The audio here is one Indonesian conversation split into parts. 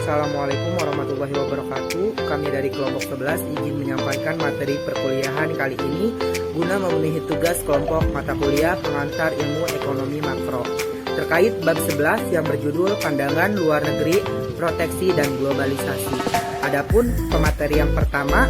Assalamualaikum warahmatullahi wabarakatuh. Kami dari kelompok 11 izin menyampaikan materi perkuliahan kali ini guna memenuhi tugas kelompok mata kuliah pengantar ilmu ekonomi makro terkait bab 11 yang berjudul Pandangan Luar Negeri, Proteksi dan Globalisasi. Adapun pemateri yang pertama,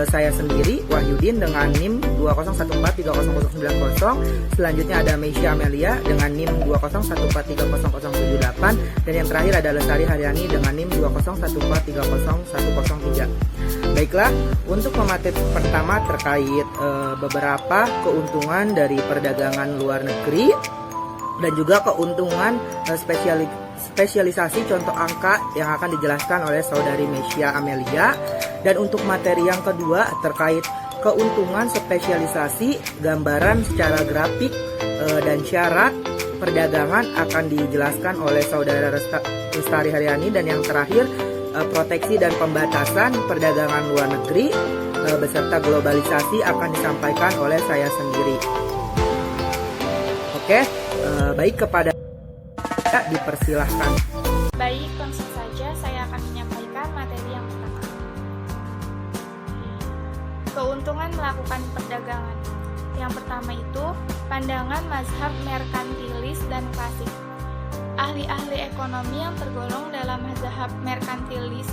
saya sendiri Wahyudin dengan NIM 201430090. Selanjutnya ada Meisya Amelia dengan NIM 201430078 dan yang terakhir ada Lestari Haryani dengan NIM 201430103. Baiklah, untuk pemateri pertama terkait beberapa keuntungan dari perdagangan luar negeri dan juga keuntungan spesialisasi contoh angka yang akan dijelaskan oleh saudari Meisya Amelia. Dan untuk materi yang kedua terkait keuntungan spesialisasi, gambaran secara grafik dan syarat perdagangan akan dijelaskan oleh saudara Lestari Haryani. Dan yang terakhir, proteksi dan pembatasan perdagangan luar negeri beserta globalisasi akan disampaikan oleh saya sendiri. Oke, baik, kepada dipersilahkan. Baik, langsung saja saya akan menyampaikan materi yang pertama. Keuntungan melakukan perdagangan. Yang pertama itu, pandangan mazhab merkantilis dan klasik. Ahli-ahli ekonomi yang tergolong dalam mazhab merkantilis,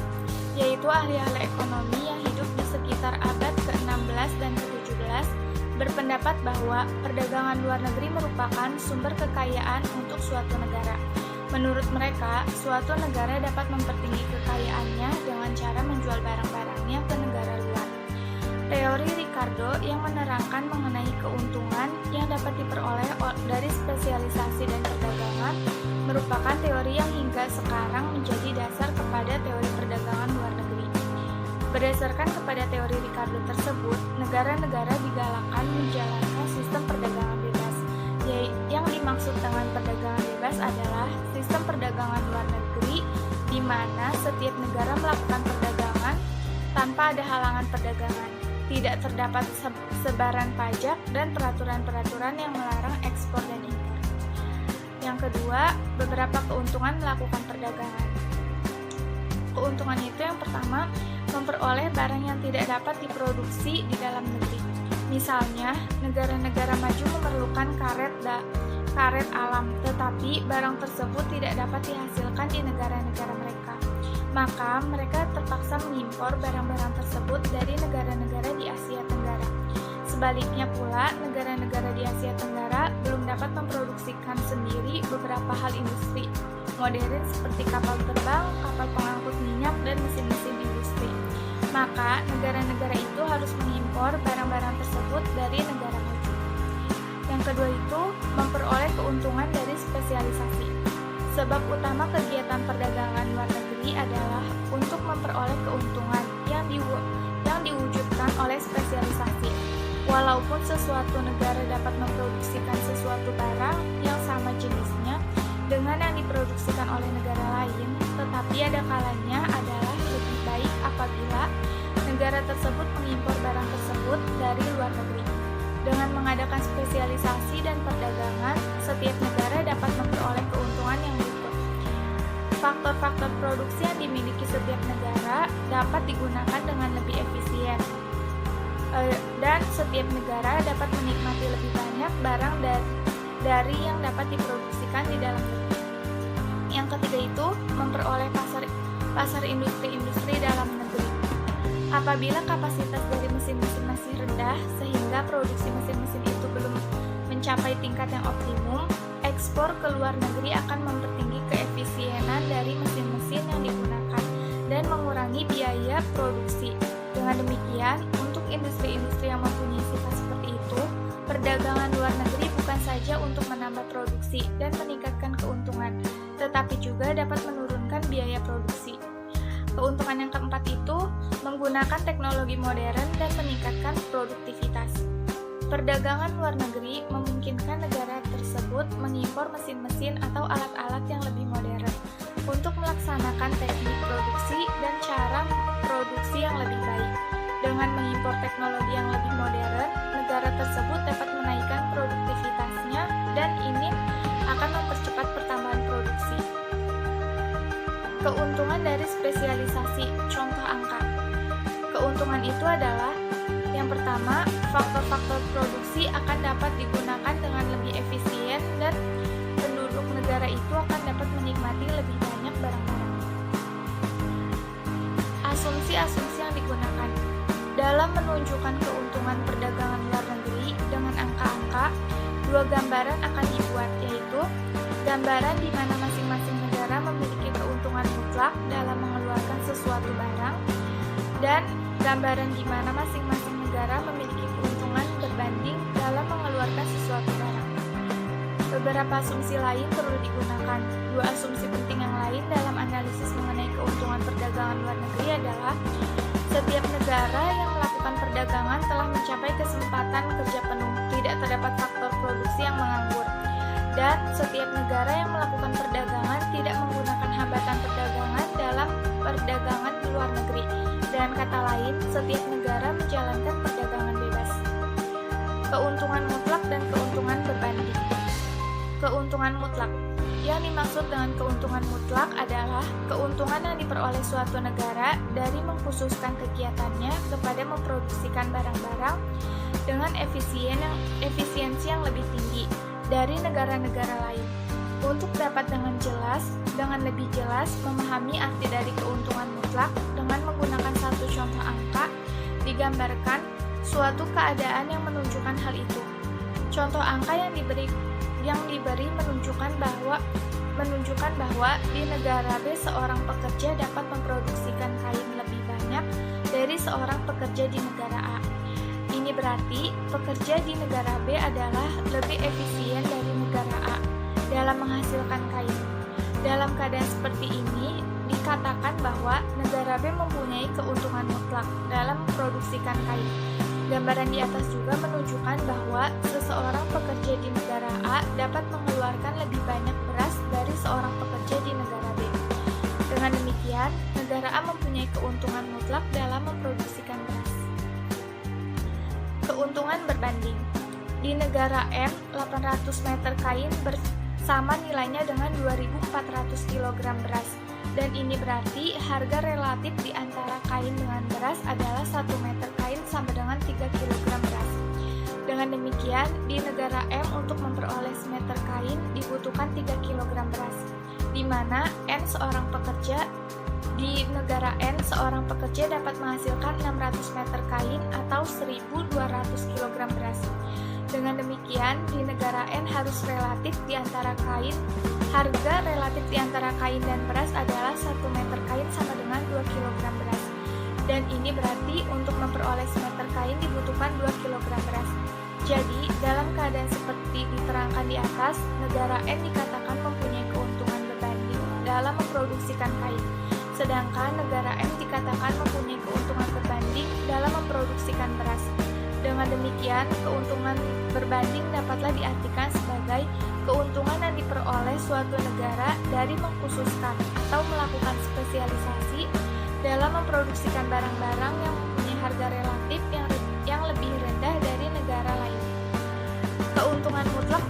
yaitu ahli-ahli ekonomi yang hidup di sekitar abad ke-16 dan ke-17, berpendapat bahwa perdagangan luar negeri merupakan sumber kekayaan untuk suatu negara. Menurut mereka, suatu negara dapat mempertinggi kekayaannya dengan cara menjual barang-barangnya ke negara luar. Teori Ricardo yang menerangkan mengenai keuntungan yang dapat diperoleh dari spesialisasi dan perdagangan merupakan teori yang hingga sekarang menjadi dasar kepada teori perdagangan luar negeri. Berdasarkan kepada teori Ricardo tersebut, negara-negara digalakkan menjalankan sistem perdagangan bebas. Yang dimaksud dengan perdagangan bebas adalah sistem perdagangan luar negeri di mana setiap negara melakukan perdagangan tanpa ada halangan perdagangan. Tidak terdapat sebaran pajak dan peraturan-peraturan yang melarang ekspor dan impor. Yang kedua, beberapa keuntungan melakukan perdagangan. Keuntungan itu yang pertama, memperoleh barang yang tidak dapat diproduksi di dalam negeri. Misalnya, negara-negara maju memerlukan karet alam, tetapi barang tersebut tidak dapat dihasilkan di negara-negara mereka. Maka mereka terpaksa mengimpor barang-barang tersebut dari negara-negara di Asia Tenggara. Sebaliknya pula, negara-negara di Asia Tenggara belum dapat memproduksikan sendiri beberapa hal industri modern seperti kapal terbang, kapal pengangkut minyak, dan mesin-mesin industri. Maka, negara-negara itu harus mengimpor barang-barang tersebut dari negara maju. Yang kedua itu, memperoleh keuntungan dari spesialisasi. Sebab utama kegiatan perdagangan luar negeri adalah untuk memperoleh keuntungan yang diwujudkan oleh spesialisasi. Walaupun sesuatu negara dapat memproduksikan sesuatu barang yang sama jenisnya dengan yang diproduksikan oleh negara lain, tetapi ada kalanya adalah lebih baik apabila negara tersebut mengimpor barang tersebut dari luar negeri. Dengan mengadakan spesialisasi dan perdagangan, setiap negara dapat memperoleh keuntungan yang berikut. Faktor-faktor produksi yang dimiliki setiap negara dapat digunakan dengan lebih efisien, dan setiap negara dapat menikmati lebih banyak barang dari yang dapat diproduksikan di dalam negeri. Yang ketiga itu, memperoleh pasar industri-industri dalam negeri. Apabila kapasitas dari mesin-mesin masih rendah sehingga produksi mesin-mesin itu belum mencapai tingkat yang optimum, ekspor ke luar negeri akan mempertinggi keefisienan dari mesin-mesin yang digunakan dan mengurangi biaya produksi. Dengan demikian, untuk industri-industri yang mempunyai sifat seperti itu, perdagangan luar negeri bukan saja untuk menambah produksi dan meningkatkan keuntungan, tetapi juga dapat menurunkan biaya produksi. Keuntungan yang keempat itu, menggunakan teknologi modern dan meningkatkan produktivitas. Perdagangan luar negeri memungkinkan negara tersebut mengimpor mesin-mesin atau alat-alat yang lebih modern untuk melaksanakan teknik produksi dan cara produksi yang lebih baik. Dengan mengimpor teknologi yang lebih modern, negara tersebut dapat menaikkan produktivitasnya dan ini akan mempercepat pertambahan produksi. Keuntungan dari spesialisasi, contoh angka. Keuntungan itu adalah yang pertama, faktor-faktor produksi akan dapat digunakan dengan lebih efisien dan penduduk negara itu akan dapat menikmati lebih banyak barang-barang. Asumsi-asumsi yang digunakan dalam menunjukkan keuntungan perdagangan luar negeri dengan angka-angka, dua gambaran akan dibuat, yaitu gambaran di mana masing-masing negara memiliki keuntungan mutlak dalam mengeluarkan sesuatu barang, dan gambaran di mana masing-masing negara memiliki keuntungan berbanding dalam mengeluarkan sesuatu barang. Beberapa asumsi lain perlu digunakan. Dua asumsi penting yang lain dalam analisis mengenai keuntungan perdagangan luar negeri adalah setiap negara yang melakukan perdagangan telah mencapai kesempatan kerja penuh, tidak terdapat faktor produksi yang menganggur. Dan setiap negara yang melakukan perdagangan tidak menggunakan hambatan perdagangan dalam perdagangan di luar negeri. Dengan kata lain, setiap negara menjalankan perdagangan bebas. Keuntungan mutlak dan keuntungan berbanding. Keuntungan mutlak. Yang dimaksud dengan keuntungan mutlak adalah keuntungan yang diperoleh suatu negara dari mengkhususkan kegiatannya kepada memproduksikan barang-barang dengan efisiensi yang lebih tinggi dari negara-negara lain. Untuk dapat dengan lebih jelas memahami arti dari keuntungan mutlak dengan menggunakan satu contoh angka, digambarkan suatu keadaan yang menunjukkan hal itu. Contoh angka yang diberi menunjukkan bahwa di negara B seorang pekerja dapat memproduksikan kain lebih banyak dari seorang pekerja di negara A. Ini berarti pekerja di negara B adalah lebih efisien dari negara A dalam menghasilkan kain. Dalam keadaan seperti ini, dikatakan bahwa negara B mempunyai keuntungan mutlak dalam memproduksikan kain. Gambaran di atas juga menunjukkan bahwa seseorang pekerja di negara A dapat mengeluarkan lebih banyak beras dari seorang pekerja di negara B. Dengan demikian, negara A mempunyai keuntungan mutlak dalam memproduksikan beras. Keuntungan berbanding. Di negara M, 800 meter kain sama nilainya dengan 2.400 kg beras. Dan ini berarti harga relatif di antara kain dengan beras adalah 1 meter kain sama dengan 3 kg beras. Dengan demikian, di negara M untuk memperoleh semeter kain dibutuhkan 3 kg beras, di mana di negara N seorang pekerja dapat menghasilkan 600 meter kain atau 1.200 kg beras. Dengan demikian, di negara N harga relatif di antara kain dan beras adalah 1 meter kain sama dengan 2 kg beras. Dan ini berarti untuk memperoleh semeter kain dibutuhkan 2 kg beras. Jadi, dalam keadaan seperti diterangkan di atas, negara N dikatakan mempunyai keuntungan berbanding dalam memproduksikan kain. Sedangkan negara M dikatakan mempunyai keuntungan berbanding dalam memproduksikan beras. Dengan demikian, keuntungan berbanding dapatlah diartikan sebagai keuntungan yang diperoleh suatu negara dari mengkhususkan atau melakukan spesialisasi dalam memproduksikan barang-barang yang mempunyai harga relatif yang lebih rendah dari negara lain. Keuntungan mutlak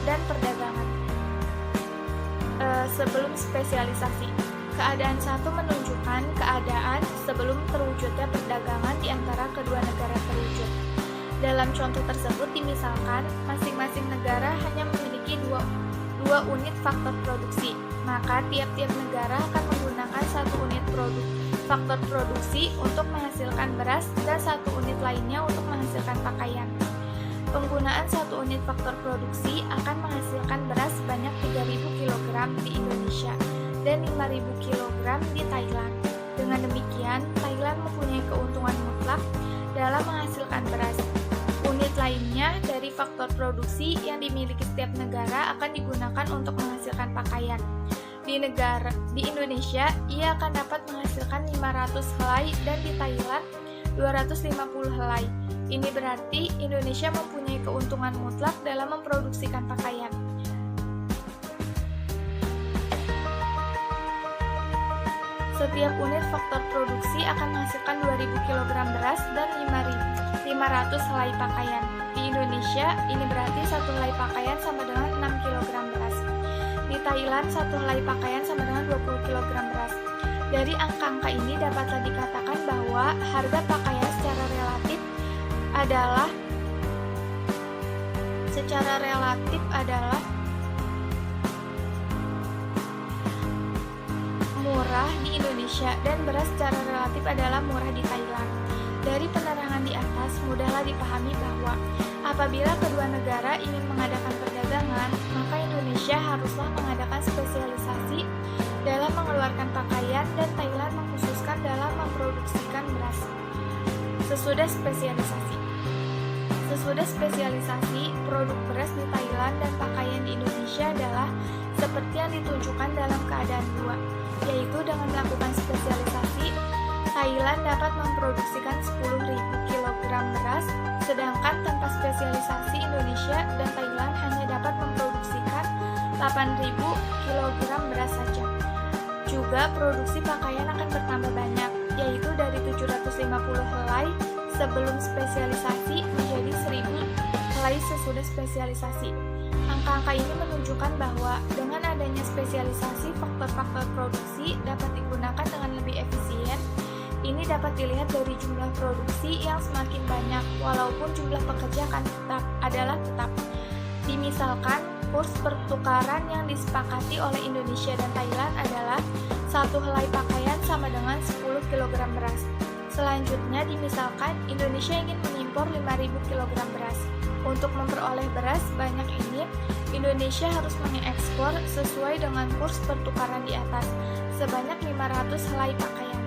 dan perdagangan. Sebelum spesialisasi, keadaan satu menunjukkan keadaan sebelum terwujudnya perdagangan di antara kedua negara terwujud. Dalam contoh tersebut dimisalkan masing-masing negara hanya memiliki dua unit faktor produksi, maka tiap-tiap negara akan menggunakan satu unit faktor produksi untuk menghasilkan beras dan satu unit lainnya untuk menghasilkan pakaian. Penggunaan satu unit faktor produksi akan menghasilkan beras sebanyak 3.000 kg di Indonesia dan 5.000 kg di Thailand. Dengan demikian, Thailand mempunyai keuntungan mutlak dalam menghasilkan beras. Unit lainnya dari faktor produksi yang dimiliki setiap negara akan digunakan untuk menghasilkan pakaian. Di Indonesia, ia akan dapat menghasilkan 500 helai dan di Thailand 250 helai. Ini berarti Indonesia mempunyai keuntungan mutlak dalam memproduksikan pakaian. Setiap unit faktor produksi akan menghasilkan 2.000 kg beras dan 500 helai pakaian. Di Indonesia, ini berarti satu helai pakaian sama dengan 6 kg beras. Di Thailand, satu helai pakaian sama dengan 20 kg beras. Dari angka-angka ini dapatlah dikatakan bahwa harga pakaian secara relatif adalah murah di Indonesia dan beras secara relatif adalah murah di Thailand. Dari penerangan di atas, mudahlah dipahami bahwa apabila kedua negara ingin mengadakan perdagangan, maka Indonesia haruslah mengadakan spesialisasi dalam mengeluarkan pakaian dan Thailand mengkhususkan dalam memproduksikan beras. Sesudah spesialisasi, produk beras di Thailand dan pakaian di Indonesia adalah seperti yang ditunjukkan dalam keadaan dua, yaitu dengan melakukan spesialisasi, Thailand dapat memproduksikan 10.000 kg beras, sedangkan tanpa spesialisasi Indonesia dan Thailand hanya dapat memproduksikan 8.000 kg beras saja. Juga produksi pakaian akan bertambah banyak, yaitu dari 750 helai sebelum spesialisasi menjadi 1.000 helai sesudah spesialisasi. Angka-angka ini menunjukkan bahwa dengan adanya spesialisasi, faktor-faktor produksi dapat digunakan dengan lebih efisien. Ini dapat dilihat dari jumlah produksi yang semakin banyak, walaupun jumlah pekerja akan tetap. Dimisalkan, kurs pertukaran yang disepakati oleh Indonesia dan Thailand adalah 1 helai pakaian sama dengan 10 kg beras. Selanjutnya, dimisalkan Indonesia ingin mengimpor 5.000 kg beras. Untuk memperoleh beras banyak ini, Indonesia harus mengekspor sesuai dengan kurs pertukaran di atas, sebanyak 500 helai pakaian.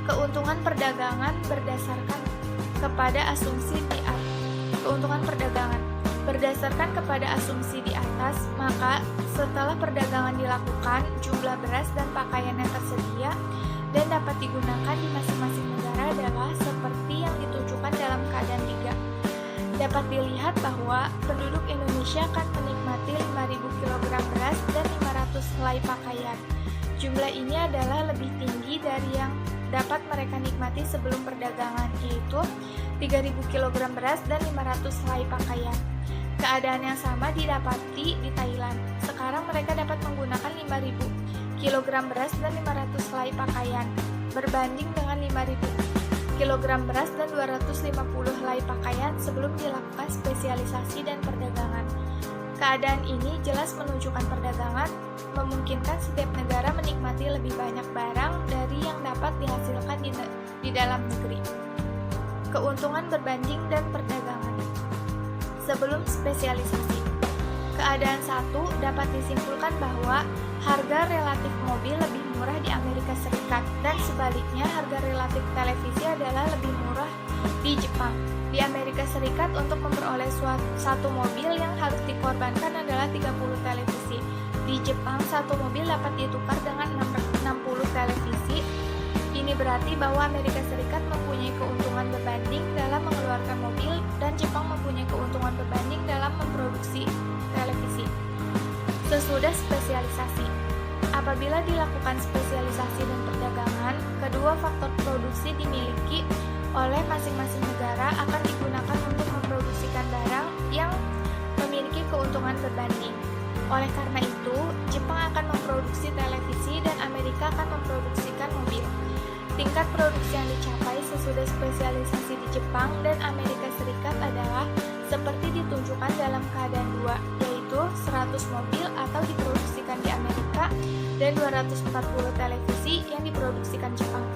Keuntungan perdagangan berdasarkan kepada asumsi di atas. Berdasarkan kepada asumsi di atas, maka setelah perdagangan dilakukan, jumlah beras dan pakaian yang tersedia dan dapat digunakan di masing-masing negara adalah seperti yang ditunjukkan dalam keadaan 3. Dapat dilihat bahwa penduduk Indonesia akan menikmati 5.000 kg beras dan 500 helai pakaian. Jumlah ini adalah lebih tinggi dari yang dapat mereka nikmati sebelum perdagangan, yaitu 3.000 kg beras dan 500 helai pakaian. Keadaan yang sama didapati di Thailand. Sekarang mereka dapat menggunakan 5.000 kg beras dan 500 helai pakaian, berbanding dengan 5.000 kg beras dan 250 helai pakaian sebelum dilakukan spesialisasi dan perdagangan. Keadaan ini jelas menunjukkan perdagangan memungkinkan setiap negara menikmati lebih banyak barang dari yang dapat dihasilkan di dalam negeri. Keuntungan berbanding dan perdagangan. Sebelum spesialisasi, keadaan 1 dapat disimpulkan bahwa harga relatif mobil lebih murah di Amerika Serikat dan sebaliknya harga relatif televisi adalah lebih murah di Jepang. Di Amerika Serikat untuk memperoleh satu mobil yang harus dikorbankan adalah 30 televisi. Di Jepang, satu mobil dapat ditukar dengan 60 televisi. Ini berarti bahwa Amerika Serikat mempunyai keuntungan berbanding dalam mengeluarkan mobil dan Jepang mempunyai keuntungan berbanding dalam memproduksi televisi. Sesudah spesialisasi, apabila dilakukan spesialisasi dan perdagangan, kedua faktor produksi dimiliki oleh masing-masing negara akan digunakan untuk memproduksikan barang yang memiliki keuntungan berbanding. Oleh karena itu, Jepang akan memproduksi televisi dan Amerika akan memproduksikan mobil. Tingkat produksi yang dicapai sesudah spesialisasi di Jepang dan Amerika Serikat adalah seperti ditunjukkan dalam keadaan 2, yaitu 100 mobil atau diproduksikan di Amerika dan 240 televisi yang diproduksikan Jepang.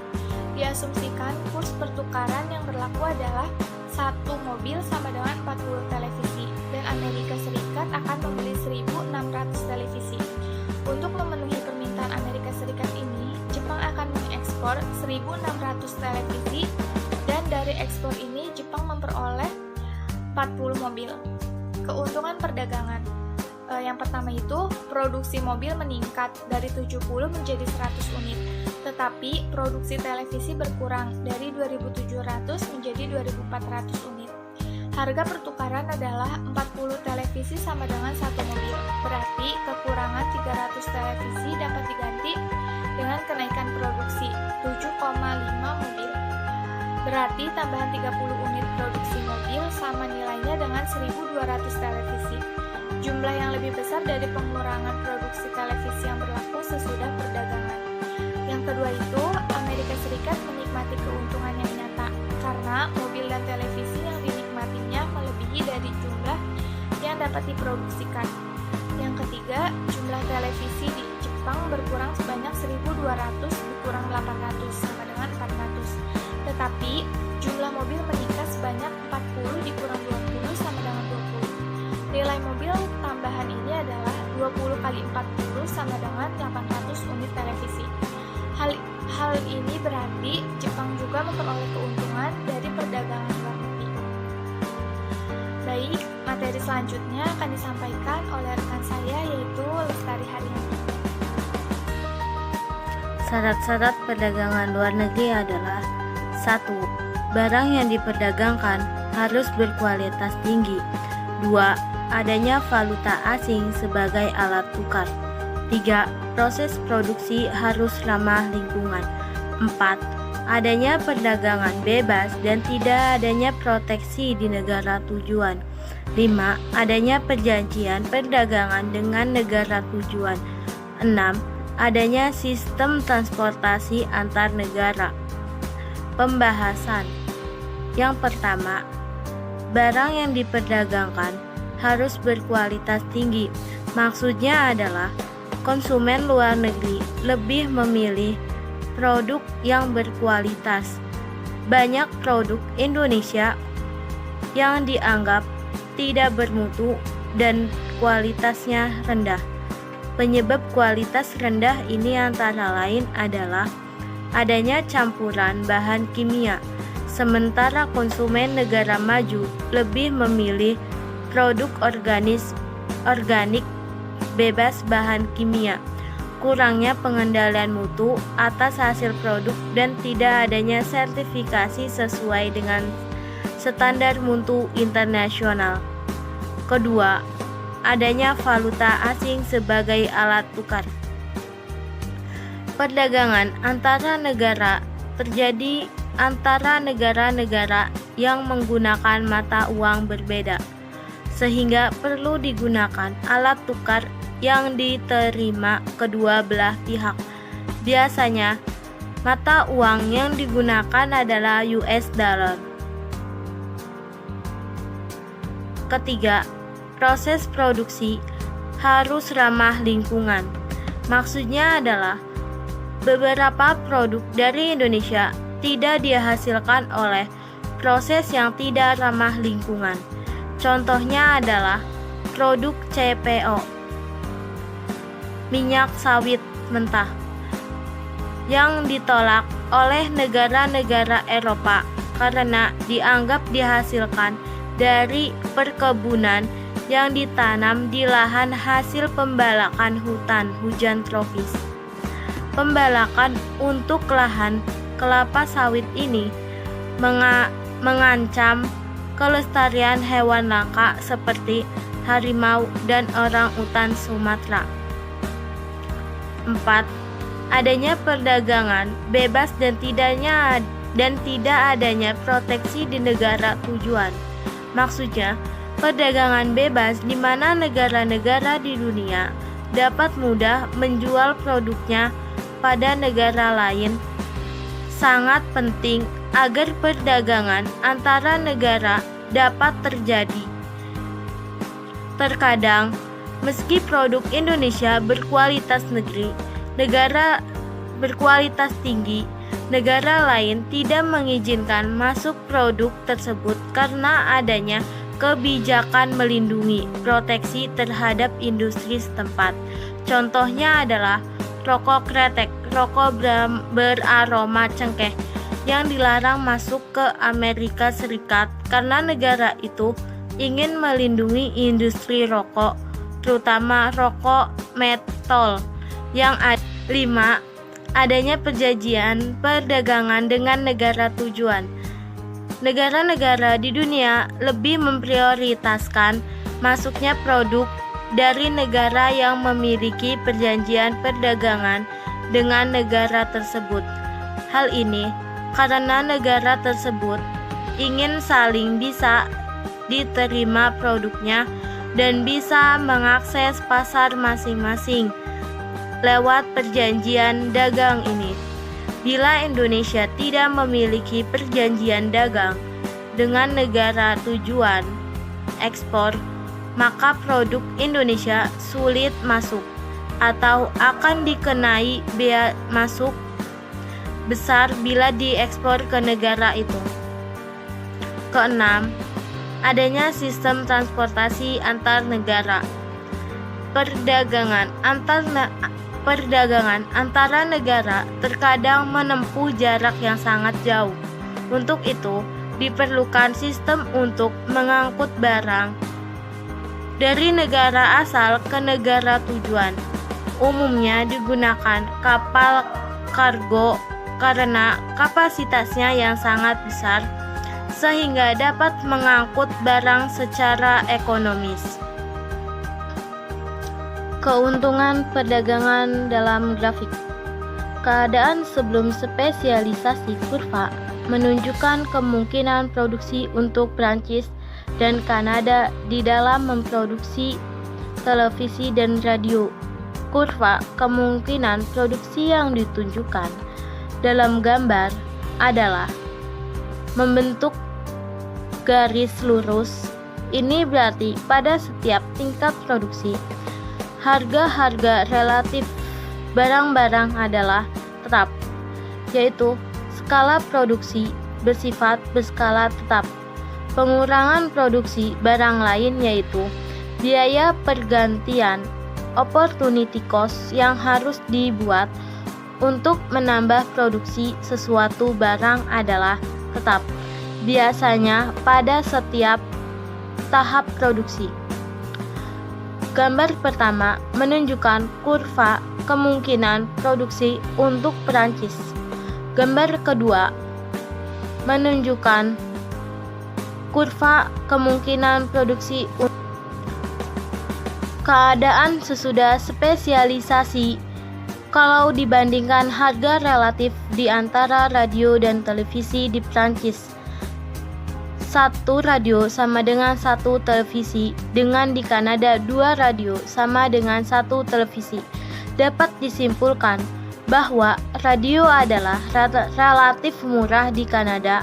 Diasumsikan kurs pertukaran yang berlaku adalah 1 mobil sama dengan 40 televisi dan Amerika Serikat akan membeli 1.600 televisi. Untuk memenuhi permintaan Amerika Serikat ini, Jepang akan mengekspor 1.600 televisi dan dari ekspor ini Jepang memperoleh 40 mobil. Keuntungan perdagangan. Yang pertama itu, produksi mobil meningkat dari 70 menjadi 100 unit. Tetapi produksi televisi berkurang dari 2.700 menjadi 2.400 unit. Harga pertukaran adalah 40 televisi sama dengan 1 mobil. Berarti kekurangan 300 televisi dapat diganti dengan kenaikan produksi 7,5 mobil. Berarti tambahan 30 unit produksi mobil sama nilainya dengan 1.200 televisi. Jumlah yang lebih besar dari pengurangan produksi televisi yang berlaku sesudah perdagangan. kedua itu, Amerika Serikat menikmati keuntungan yang nyata karena mobil dan televisi yang dinikmatinya melebihi dari jumlah yang dapat diproduksikan. Yang ketiga, jumlah televisi di Jepang berkurang sebanyak 1.200 dikurang 800 sama dengan 400. Tetapi jumlah mobil meningkat sebanyak 40 dikurang 20 sama dengan 20. Nilai mobil tambahan ini adalah 20 kali 40 sama dengan 800 unit televisi. Hal ini berarti Jepang juga memperoleh keuntungan dari perdagangan luar negeri. Baik, materi selanjutnya akan disampaikan oleh rekan saya yaitu Lestari Haryanti. Syarat-syarat perdagangan luar negeri adalah 1. Barang yang diperdagangkan harus berkualitas tinggi. 2. Adanya valuta asing sebagai alat tukar. 3. Proses produksi harus ramah lingkungan. 4. Adanya perdagangan bebas dan tidak adanya proteksi di negara tujuan. 5. Adanya perjanjian perdagangan dengan negara tujuan. 6. Adanya sistem transportasi antar negara. Pembahasan. Yang pertama, barang yang diperdagangkan harus berkualitas tinggi. Maksudnya adalah konsumen luar negeri lebih memilih produk yang berkualitas. Banyak produk Indonesia yang dianggap tidak bermutu dan kualitasnya rendah. Penyebab kualitas rendah ini antara lain adalah adanya campuran bahan kimia, sementara konsumen negara maju lebih memilih produk organik bebas bahan kimia. Kurangnya pengendalian mutu atas hasil produk dan tidak adanya sertifikasi sesuai dengan standar mutu internasional. Kedua, adanya valuta asing sebagai alat tukar. Perdagangan antara negara terjadi antara negara-negara yang menggunakan mata uang berbeda, sehingga perlu digunakan alat tukar yang diterima kedua belah pihak. Biasanya, mata uang yang digunakan adalah US dollar. Ketiga, proses produksi harus ramah lingkungan. Maksudnya adalah beberapa produk dari Indonesia tidak dihasilkan oleh proses yang tidak ramah lingkungan. Contohnya adalah produk CPO, minyak sawit mentah, yang ditolak oleh negara-negara Eropa karena dianggap dihasilkan dari perkebunan yang ditanam di lahan hasil pembalakan hutan hujan tropis. Pembalakan untuk lahan kelapa sawit ini mengancam kelestarian hewan langka seperti harimau dan orang utan Sumatera. 4. Adanya perdagangan bebas dan tidak adanya proteksi di negara tujuan. Maksudnya, perdagangan bebas di mana negara-negara di dunia dapat mudah menjual produknya pada negara lain. Sangat penting agar perdagangan antara negara dapat terjadi. Terkadang, meski produk Indonesia berkualitas tinggi, negara lain tidak mengizinkan masuk produk tersebut karena adanya kebijakan melindungi proteksi terhadap industri setempat. Contohnya adalah rokok kretek, rokok beraroma cengkeh yang dilarang masuk ke Amerika Serikat karena negara itu ingin melindungi industri rokok, terutama rokok mentol yang ada. 5. Adanya perjanjian perdagangan dengan negara tujuan. Negara-negara di dunia lebih memprioritaskan masuknya produk dari negara yang memiliki perjanjian perdagangan dengan negara tersebut. Hal ini karena negara tersebut ingin saling bisa diterima produknya dan bisa mengakses pasar masing-masing lewat perjanjian dagang ini. bila Indonesia tidak memiliki perjanjian dagang dengan negara tujuan ekspor, maka produk Indonesia sulit masuk atau akan dikenai bea masuk besar bila diekspor ke negara itu. Keenam, adanya sistem transportasi antar negara. Perdagangan antara negara terkadang menempuh jarak yang sangat jauh. Untuk itu, diperlukan sistem untuk mengangkut barang dari negara asal ke negara tujuan. Umumnya digunakan kapal kargo karena kapasitasnya yang sangat besar sehingga dapat mengangkut barang secara ekonomis. Keuntungan perdagangan dalam grafik. Keadaan sebelum spesialisasi kurva menunjukkan kemungkinan produksi untuk Prancis dan Kanada di dalam memproduksi televisi dan radio. Kurva kemungkinan produksi yang ditunjukkan dalam gambar adalah membentuk garis lurus. Ini berarti pada setiap tingkat produksi, harga-harga relatif barang-barang adalah tetap, yaitu skala produksi bersifat berskala tetap. Pengurangan produksi barang lain yaitu biaya pergantian opportunity cost yang harus dibuat untuk menambah produksi sesuatu barang adalah tetap, biasanya pada setiap tahap produksi. Gambar pertama menunjukkan kurva kemungkinan produksi untuk Perancis. Gambar kedua menunjukkan kurva kemungkinan produksi untuk keadaan sesudah spesialisasi. Kalau dibandingkan harga relatif di antara radio dan televisi di Prancis, satu radio sama dengan satu televisi, dengan di Kanada 2 radio sama dengan satu televisi. Dapat disimpulkan bahwa radio adalah relatif murah di Kanada.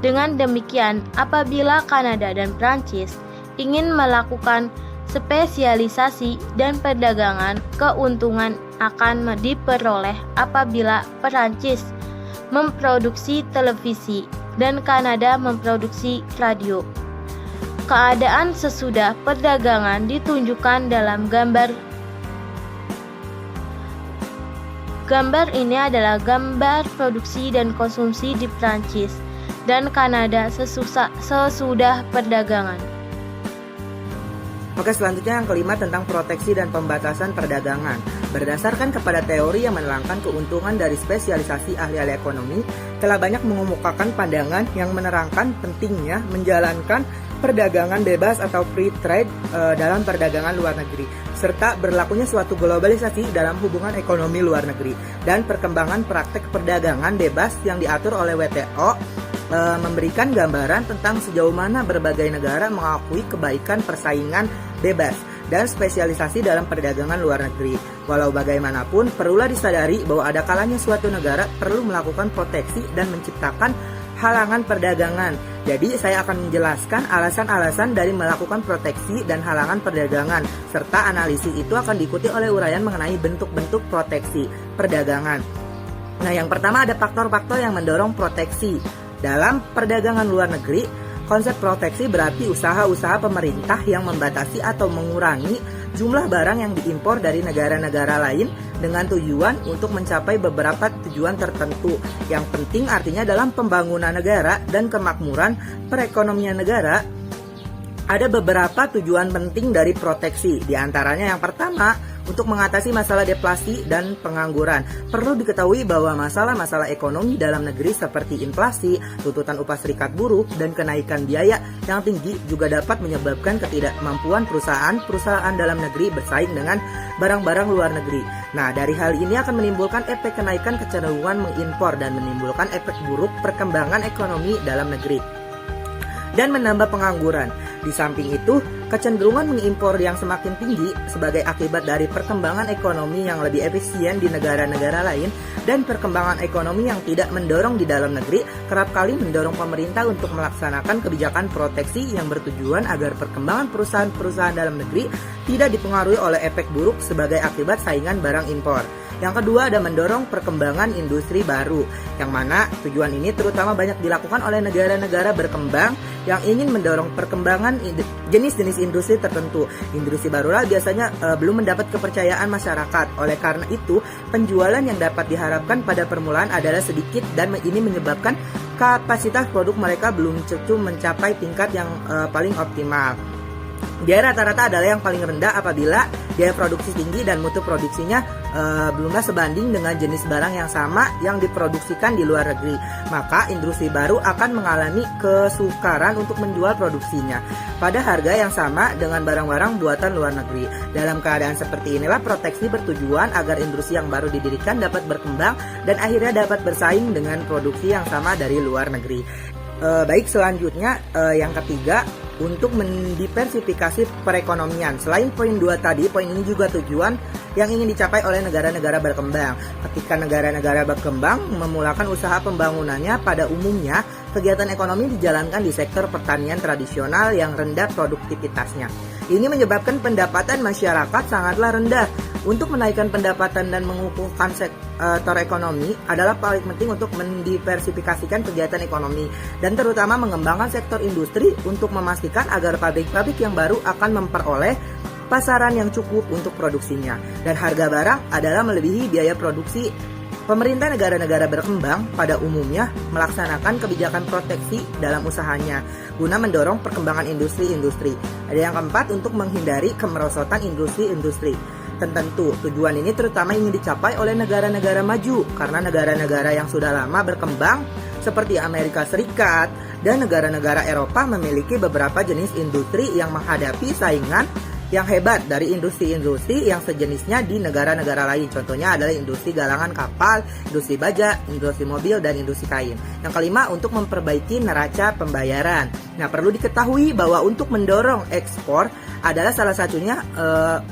Dengan demikian, apabila Kanada dan Prancis ingin melakukan spesialisasi dan perdagangan, keuntungan akan diperoleh apabila Perancis memproduksi televisi dan Kanada memproduksi radio. Keadaan sesudah perdagangan ditunjukkan dalam gambar. Gambar ini adalah gambar produksi dan konsumsi di Perancis dan Kanada sesudah perdagangan. Oke, selanjutnya yang kelima tentang proteksi dan pembatasan perdagangan. Berdasarkan kepada teori yang menerangkan keuntungan dari spesialisasi ahli-ahli ekonomi, telah banyak mengemukakan pandangan yang menerangkan pentingnya menjalankan perdagangan bebas atau free trade dalam perdagangan luar negeri, serta berlakunya suatu globalisasi dalam hubungan ekonomi luar negeri, dan perkembangan praktek perdagangan bebas yang diatur oleh WTO memberikan gambaran tentang sejauh mana berbagai negara mengakui kebaikan persaingan bebas dan spesialisasi dalam perdagangan luar negeri. Walau bagaimanapun, perlulah disadari bahwa ada kalanya suatu negara perlu melakukan proteksi dan menciptakan halangan perdagangan. Jadi saya akan menjelaskan alasan-alasan dari melakukan proteksi dan halangan perdagangan, serta analisis itu akan diikuti oleh uraian mengenai bentuk-bentuk proteksi perdagangan. Nah, yang pertama ada faktor-faktor yang mendorong proteksi. Dalam perdagangan luar negeri, konsep proteksi berarti usaha-usaha pemerintah yang membatasi atau mengurangi jumlah barang yang diimpor dari negara-negara lain dengan tujuan untuk mencapai beberapa tujuan tertentu. Yang penting artinya dalam pembangunan negara dan kemakmuran perekonomian negara, ada beberapa tujuan penting dari proteksi. Di antaranya yang pertama, untuk mengatasi masalah deflasi dan pengangguran. Perlu diketahui bahwa masalah-masalah ekonomi dalam negeri seperti inflasi, tuntutan upah serikat buruh, dan kenaikan biaya yang tinggi juga dapat menyebabkan ketidakmampuan perusahaan dalam negeri bersaing dengan barang-barang luar negeri. Nah, dari hal ini akan menimbulkan efek kenaikan kecenderungan mengimpor dan menimbulkan efek buruk perkembangan ekonomi dalam negeri dan menambah pengangguran. Di samping itu, Kecenderungan mengimpor yang semakin tinggi sebagai akibat dari perkembangan ekonomi yang lebih efisien di negara-negara lain dan perkembangan ekonomi yang tidak mendorong di dalam negeri kerap kali mendorong pemerintah untuk melaksanakan kebijakan proteksi yang bertujuan agar perkembangan perusahaan-perusahaan dalam negeri tidak dipengaruhi oleh efek buruk sebagai akibat saingan barang impor. Yang kedua ada mendorong perkembangan industri baru, yang mana tujuan ini terutama banyak dilakukan oleh negara-negara berkembang yang ingin mendorong perkembangan jenis-jenis industri tertentu. Industri barulah biasanya belum mendapat kepercayaan masyarakat. Oleh karena itu, penjualan yang dapat diharapkan pada permulaan adalah sedikit dan ini menyebabkan kapasitas produk mereka belum mencapai tingkat yang paling optimal. Biaya rata-rata adalah yang paling rendah apabila biaya produksi tinggi dan mutu produksinya belumlah sebanding dengan jenis barang yang sama yang diproduksikan di luar negeri. Maka industri baru akan mengalami kesukaran untuk menjual produksinya pada harga yang sama dengan barang-barang buatan luar negeri. Dalam keadaan seperti inilah proteksi bertujuan agar industri yang baru didirikan dapat berkembang dan akhirnya dapat bersaing dengan produksi yang sama dari luar negeri. Baik, selanjutnya yang ketiga, untuk mendiversifikasi perekonomian. Selain poin 2 tadi, poin ini juga tujuan yang ingin dicapai oleh negara-negara berkembang. Ketika negara-negara berkembang memulakan usaha pembangunannya, pada umumnya kegiatan ekonomi dijalankan di sektor pertanian tradisional yang rendah produktivitasnya. Ini menyebabkan pendapatan masyarakat sangatlah rendah. Untuk menaikkan pendapatan dan mengukuhkan sektor ekonomi adalah paling penting untuk mendiversifikasikan kegiatan ekonomi dan terutama mengembangkan sektor industri untuk memastikan agar pabrik-pabrik yang baru akan memperoleh pasaran yang cukup untuk produksinya dan harga barang adalah melebihi biaya produksi. Pemerintah negara-negara berkembang pada umumnya melaksanakan kebijakan proteksi dalam usahanya guna mendorong perkembangan industri-industri. Ada yang keempat, untuk menghindari kemerosotan industri-industri. Tentu tujuan ini terutama ingin dicapai oleh negara-negara maju karena negara-negara yang sudah lama berkembang seperti Amerika Serikat dan negara-negara Eropa memiliki beberapa jenis industri yang menghadapi saingan yang hebat dari industri-industri yang sejenisnya di negara-negara lain. Contohnya adalah industri galangan kapal, industri baja, industri mobil, dan industri kain. Yang kelima, untuk memperbaiki neraca pembayaran. Nah, perlu diketahui bahwa untuk mendorong ekspor adalah salah satunya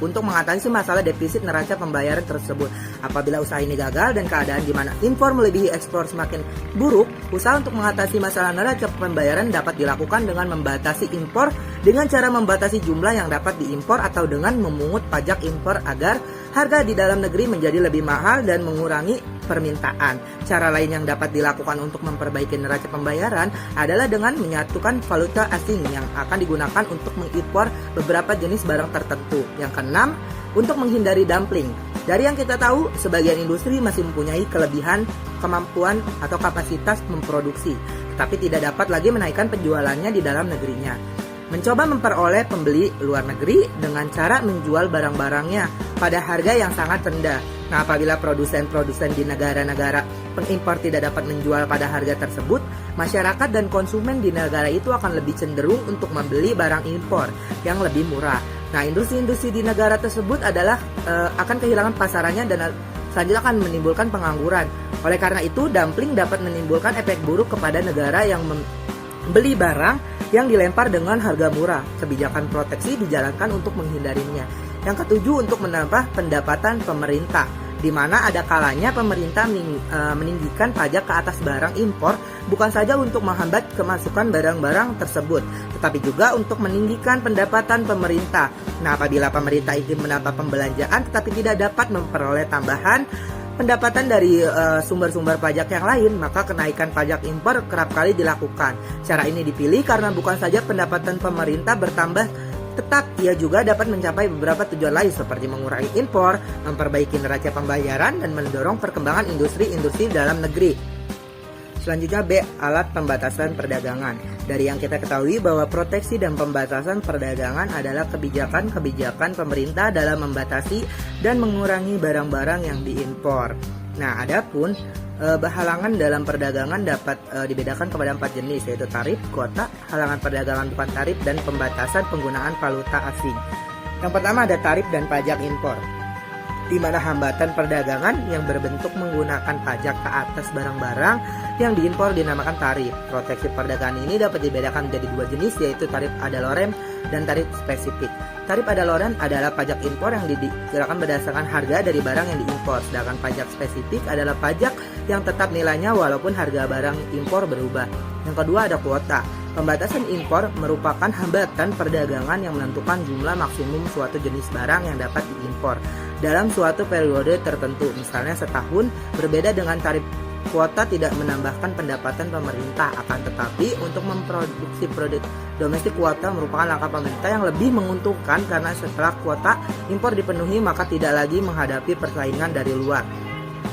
untuk mengatasi masalah defisit neraca pembayaran tersebut. Apabila usaha ini gagal dan keadaan di mana impor melebihi ekspor semakin buruk, usaha untuk mengatasi masalah neraca pembayaran dapat dilakukan dengan membatasi impor dengan cara membatasi jumlah yang dapat diimpor atau dengan memungut pajak impor agar harga di dalam negeri menjadi lebih mahal dan mengurangi permintaan. Cara lain yang dapat dilakukan untuk memperbaiki neraca pembayaran adalah dengan menyatukan valuta asing yang akan digunakan untuk mengimpor beberapa jenis barang tertentu. Yang keenam, untuk menghindari dumping. Dari yang kita tahu, sebagian industri masih mempunyai kelebihan kemampuan atau kapasitas memproduksi, tetapi tidak dapat lagi menaikkan penjualannya di dalam negerinya. Mencoba memperoleh pembeli luar negeri dengan cara menjual barang-barangnya pada harga yang sangat rendah. Nah, apabila produsen-produsen di negara-negara pengimpor tidak dapat menjual pada harga tersebut, masyarakat dan konsumen di negara itu akan lebih cenderung untuk membeli barang impor yang lebih murah. Nah, industri-industri di negara tersebut adalah akan kehilangan pasarannya dan selanjutnya akan menimbulkan pengangguran. Oleh karena itu, dumping dapat menimbulkan efek buruk kepada negara yang membeli barang yang dilempar dengan harga murah. Kebijakan proteksi dijalankan untuk menghindarinya. Yang ketujuh, untuk menambah pendapatan pemerintah, di mana ada kalanya pemerintah meninggikan pajak ke atas barang impor bukan saja untuk menghambat kemasukan barang-barang tersebut, tetapi juga untuk meninggikan pendapatan pemerintah. Nah, apabila pemerintah ingin menambah pembelanjaan tetapi tidak dapat memperoleh tambahan pendapatan dari sumber-sumber pajak yang lain, maka kenaikan pajak impor kerap kali dilakukan. Cara ini dipilih karena bukan saja pendapatan pemerintah bertambah, tetap ia juga dapat mencapai beberapa tujuan lain seperti mengurangi impor, memperbaiki neraca pembayaran, dan mendorong perkembangan industri-industri dalam negeri. Selanjutnya B, alat pembatasan perdagangan. Dari yang kita ketahui bahwa proteksi dan pembatasan perdagangan adalah kebijakan-kebijakan pemerintah dalam membatasi dan mengurangi barang-barang yang diimpor. Nah, adapun halangan dalam perdagangan dapat dibedakan kepada 4 jenis, yaitu tarif, kuota, halangan perdagangan bukan tarif, dan pembatasan penggunaan valuta asing. Yang pertama ada tarif dan pajak impor, di mana hambatan perdagangan yang berbentuk menggunakan pajak ke atas barang-barang yang diimpor dinamakan tarif. Proteksi perdagangan ini dapat dibedakan menjadi 2 jenis, yaitu tarif ad valorem dan tarif spesifik. Tarif ad valorem adalah pajak impor yang dikenakan berdasarkan harga dari barang yang diimpor, sedangkan pajak spesifik adalah pajak yang tetap nilainya walaupun harga barang impor berubah. Yang kedua ada kuota. Pembatasan impor merupakan hambatan perdagangan yang menentukan jumlah maksimum suatu jenis barang yang dapat diimpor dalam suatu periode tertentu, misalnya setahun. Berbeda dengan tarif kuota tidak menambahkan pendapatan pemerintah, akan tetapi untuk memproduksi produk domestik kuota merupakan langkah pemerintah yang lebih menguntungkan karena setelah kuota impor dipenuhi maka tidak lagi menghadapi persaingan dari luar.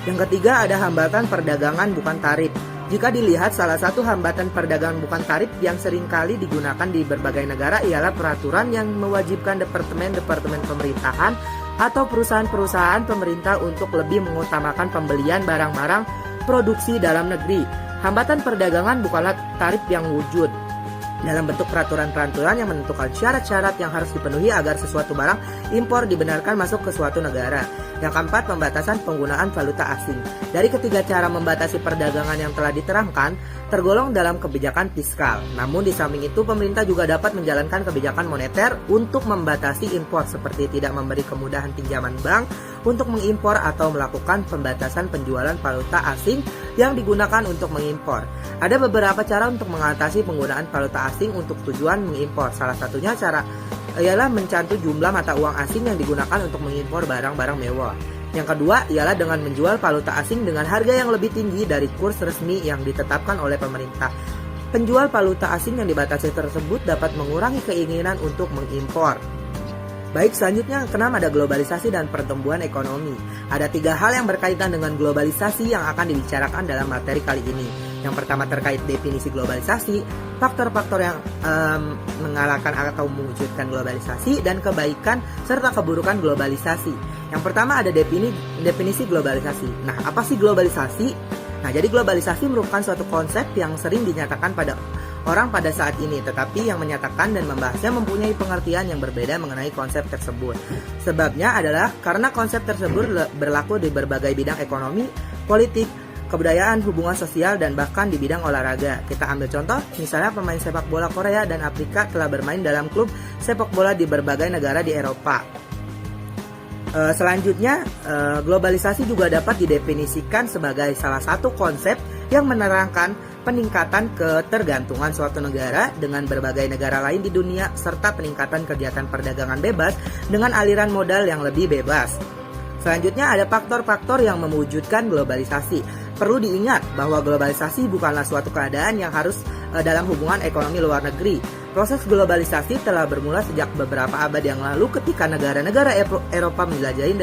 Yang ketiga ada hambatan perdagangan bukan tarif. Jika dilihat, salah satu hambatan perdagangan bukan tarif yang seringkali digunakan di berbagai negara ialah peraturan yang mewajibkan departemen-departemen pemerintahan atau perusahaan-perusahaan pemerintah untuk lebih mengutamakan pembelian barang-barang produksi dalam negeri. Hambatan perdagangan bukanlah tarif yang wujud dalam bentuk peraturan-peraturan yang menentukan syarat-syarat yang harus dipenuhi agar sesuatu barang impor dibenarkan masuk ke suatu negara. Yang keempat, pembatasan penggunaan valuta asing. Dari ketiga cara membatasi perdagangan yang telah diterangkan, tergolong dalam kebijakan fiskal. Namun di samping itu, pemerintah juga dapat menjalankan kebijakan moneter untuk membatasi impor, seperti tidak memberi kemudahan pinjaman bank untuk mengimpor atau melakukan pembatasan penjualan valuta asing yang digunakan untuk mengimpor. Ada beberapa cara untuk mengatasi penggunaan valuta asing untuk tujuan mengimpor. Salah satunya ialah mencantum jumlah mata uang asing yang digunakan untuk mengimpor barang-barang mewah. Yang kedua ialah dengan menjual valuta asing dengan harga yang lebih tinggi dari kurs resmi yang ditetapkan oleh pemerintah. Penjual valuta asing yang dibatasi tersebut dapat mengurangi keinginan untuk mengimpor. Baik, selanjutnya keenam ada globalisasi dan pertumbuhan ekonomi. Ada 3 hal yang berkaitan dengan globalisasi yang akan dibicarakan dalam materi kali ini. Yang pertama terkait definisi globalisasi, faktor-faktor yang mengalahkan atau mewujudkan globalisasi, dan kebaikan serta keburukan globalisasi. Yang pertama ada definisi globalisasi. Nah, apa sih globalisasi? Nah, jadi globalisasi merupakan suatu konsep yang sering dinyatakan pada orang pada saat ini, tetapi yang menyatakan dan membahasnya mempunyai pengertian yang berbeda mengenai konsep tersebut. Sebabnya adalah karena konsep tersebut berlaku di berbagai bidang ekonomi, politik, kebudayaan, hubungan sosial, dan bahkan di bidang olahraga. Kita ambil contoh, misalnya pemain sepak bola Korea dan Afrika telah bermain dalam klub sepak bola di berbagai negara di Eropa. Selanjutnya, globalisasi juga dapat didefinisikan sebagai salah satu konsep yang menerangkan peningkatan ketergantungan suatu negara dengan berbagai negara lain di dunia, serta peningkatan kegiatan perdagangan bebas dengan aliran modal yang lebih bebas. Selanjutnya ada faktor-faktor yang mewujudkan globalisasi. Perlu diingat bahwa globalisasi bukanlah suatu keadaan yang harus dalam hubungan ekonomi luar negeri. Proses globalisasi telah bermula sejak beberapa abad yang lalu ketika negara-negara Eropa menjelajahi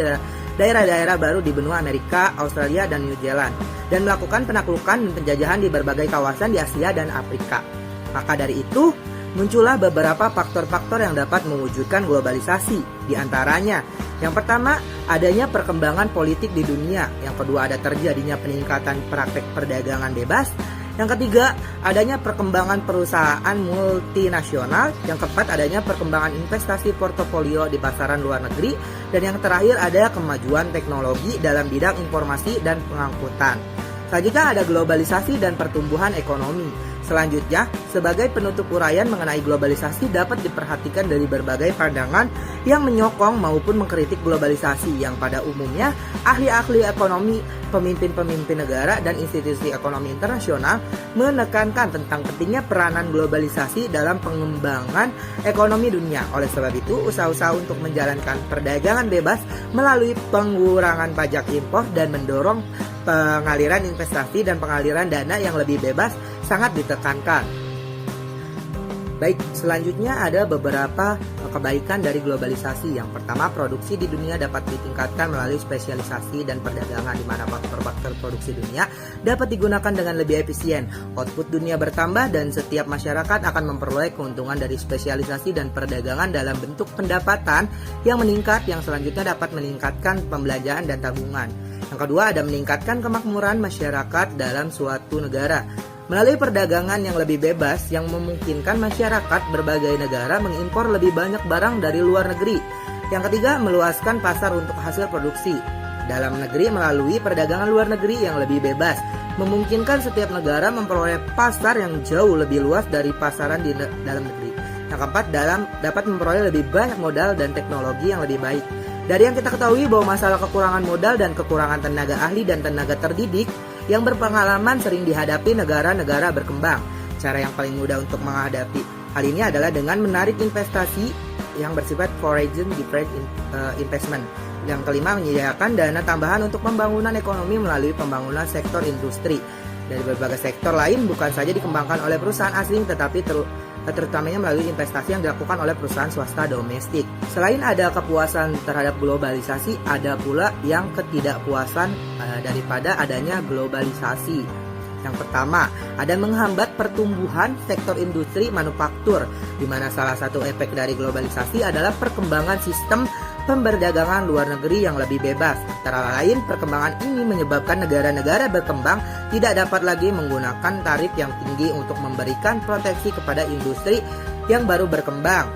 daerah-daerah baru di benua Amerika, Australia, dan New Zealand, dan melakukan penaklukan dan penjajahan di berbagai kawasan di Asia dan Afrika. Maka dari itu, muncullah beberapa faktor-faktor yang dapat mewujudkan globalisasi. Di antaranya, yang pertama, adanya perkembangan politik di dunia. Yang kedua, ada terjadinya peningkatan praktek perdagangan bebas. Yang ketiga, adanya perkembangan perusahaan multinasional. Yang keempat, adanya perkembangan investasi portofolio di pasaran luar negeri. Dan yang terakhir, ada kemajuan teknologi dalam bidang informasi dan pengangkutan. Selanjutnya ada globalisasi dan pertumbuhan ekonomi. Selanjutnya, sebagai penutup uraian mengenai globalisasi dapat diperhatikan dari berbagai pandangan yang menyokong maupun mengkritik globalisasi, yang pada umumnya ahli-ahli ekonomi, pemimpin-pemimpin negara, dan institusi ekonomi internasional menekankan tentang pentingnya peranan globalisasi dalam pengembangan ekonomi dunia. Oleh sebab itu, usaha-usaha untuk menjalankan perdagangan bebas melalui pengurangan pajak impor dan mendorong pengaliran investasi dan pengaliran dana yang lebih bebas sangat ditekankan. Baik, selanjutnya ada beberapa kebaikan dari globalisasi. Yang pertama, produksi di dunia dapat ditingkatkan melalui spesialisasi dan perdagangan, di mana faktor-faktor produksi dunia dapat digunakan dengan lebih efisien. Output dunia bertambah dan setiap masyarakat akan memperoleh keuntungan dari spesialisasi dan perdagangan dalam bentuk pendapatan yang meningkat, yang selanjutnya dapat meningkatkan pembelanjaan dan tabungan. Yang kedua, ada meningkatkan kemakmuran masyarakat dalam suatu negara melalui perdagangan yang lebih bebas yang memungkinkan masyarakat berbagai negara mengimpor lebih banyak barang dari luar negeri. Yang ketiga, meluaskan pasar untuk hasil produksi dalam negeri melalui perdagangan luar negeri yang lebih bebas, memungkinkan setiap negara memperoleh pasar yang jauh lebih luas dari pasaran di dalam negeri. Yang keempat, dapat memperoleh lebih banyak modal dan teknologi yang lebih baik. Dari yang kita ketahui bahwa masalah kekurangan modal dan kekurangan tenaga ahli dan tenaga terdidik yang berpengalaman sering dihadapi negara-negara berkembang. Cara yang paling mudah untuk menghadapi hal ini adalah dengan menarik investasi yang bersifat foreign direct investment. Yang kelima, menyediakan dana tambahan untuk pembangunan ekonomi melalui pembangunan sektor industri. Dari berbagai sektor lain bukan saja dikembangkan oleh perusahaan asing, tetapi terutamanya melalui investasi yang dilakukan oleh perusahaan swasta domestik. Selain ada kepuasan terhadap globalisasi, ada pula yang ketidakpuasan daripada adanya globalisasi. Yang pertama, ada menghambat pertumbuhan sektor industri manufaktur, di mana salah satu efek dari globalisasi adalah perkembangan sistem pemberdagangan luar negeri yang lebih bebas. Antara lain, perkembangan ini menyebabkan negara-negara berkembang tidak dapat lagi menggunakan tarif yang tinggi untuk memberikan proteksi kepada industri yang baru berkembang.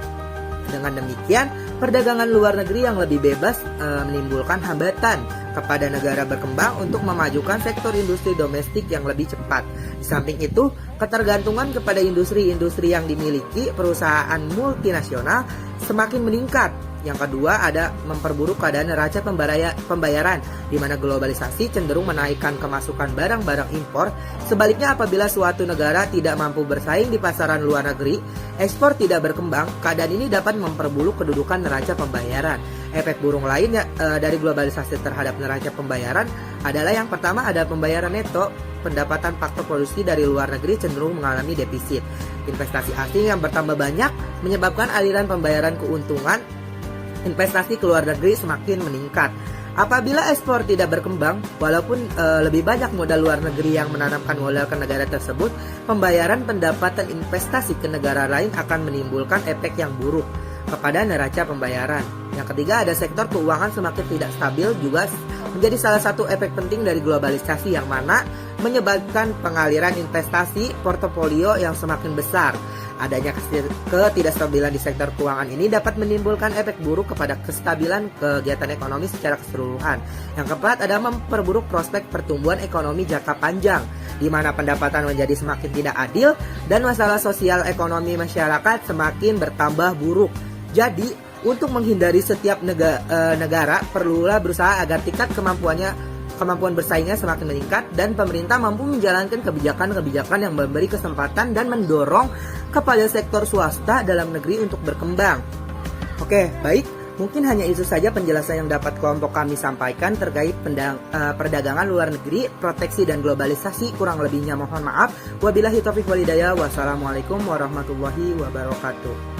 Dengan demikian, perdagangan luar negeri yang lebih bebas menimbulkan hambatan kepada negara berkembang untuk memajukan sektor industri domestik yang lebih cepat. Di samping itu, ketergantungan kepada industri-industri yang dimiliki perusahaan multinasional semakin meningkat. Yang kedua, ada memperburuk keadaan neraca pembayaran, di mana globalisasi cenderung menaikkan kemasukan barang-barang impor. Sebaliknya, apabila suatu negara tidak mampu bersaing di pasaran luar negeri, ekspor tidak berkembang, keadaan ini dapat memperburuk kedudukan neraca pembayaran. Efek buruk lain dari globalisasi terhadap neraca pembayaran adalah yang pertama, ada pembayaran neto. Pendapatan faktor produksi dari luar negeri cenderung mengalami defisit. Investasi asing yang bertambah banyak menyebabkan aliran pembayaran keuntungan investasi ke luar negeri semakin meningkat. Apabila ekspor tidak berkembang, walaupun lebih banyak modal luar negeri yang menanamkan modal ke negara tersebut, pembayaran pendapatan investasi ke negara lain akan menimbulkan efek yang buruk kepada neraca pembayaran. Yang ketiga, ada sektor keuangan semakin tidak stabil juga menjadi salah satu efek penting dari globalisasi, yang mana menyebabkan pengaliran investasi portofolio yang semakin besar. Adanya ketidakstabilan di sektor keuangan ini dapat menimbulkan efek buruk kepada kestabilan kegiatan ekonomi secara keseluruhan. Yang keempat, ada memperburuk prospek pertumbuhan ekonomi jangka panjang, di mana pendapatan menjadi semakin tidak adil dan masalah sosial ekonomi masyarakat semakin bertambah buruk. Jadi, untuk menghindari setiap negara perlulah berusaha agar tingkat kemampuan bersaingnya semakin meningkat, dan pemerintah mampu menjalankan kebijakan-kebijakan yang memberi kesempatan dan mendorong kepada sektor swasta dalam negeri untuk berkembang. Oke, baik. Mungkin hanya itu saja penjelasan yang dapat kelompok kami sampaikan terkait perdagangan luar negeri, proteksi dan globalisasi. Kurang lebihnya mohon maaf. Wabillahi taufiq wal hidayah. Wassalamualaikum warahmatullahi wabarakatuh.